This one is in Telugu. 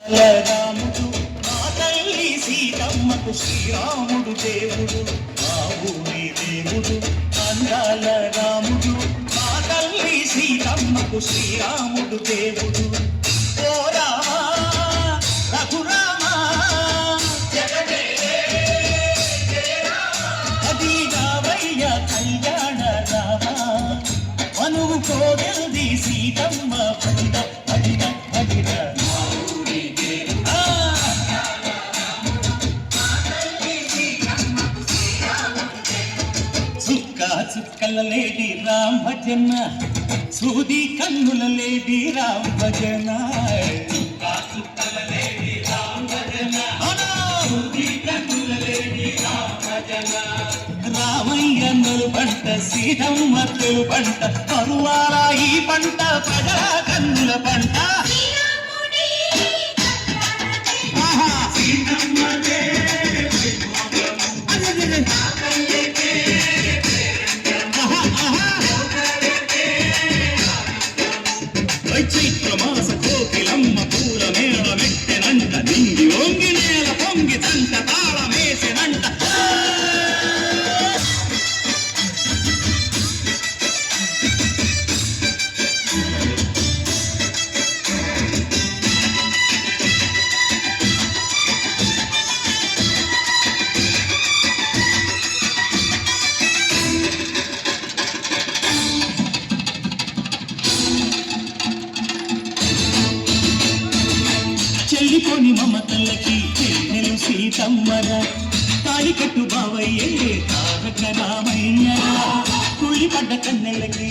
రాముడు మా తల్లి సీతమ్మకు శ్రీరాముడు దేవుడు మా ఊరి దేవుడు అందాల రాముడు మా తల్లి సీతమ్మకు శ్రీరాముడు దేవుడు ఓ రామా రఘురామా అది రావయ్య కళ్యాణ రామా మనువు కోగల్ది సీతమ్మ పడిన పడిన పడిన చుక్కల లేడి రామ్ భజన సూది కన్నుల లేడి రామ్ భజన చుక్కల లేడి రామ్ భజన సూది కన్నుల లేడి రామ్ భజన రామయ్య పంట సీతమ్మ పంట పరువాల ఈ పంట ప్రజల కన్నుల పంట చైత్రమాస కోకిలమ్మ పూల మేళ మెట్టెనంట దింగి ఓంగి నేల పొంగి తంట తాళమేసెనంట చెల్లిపోని మమతల్లకి చెల్లెలు సీతమ్మరా తాళి కట్టు బావయ్యే తారక రామయ్య కూలి పడ్డ కన్నెలకి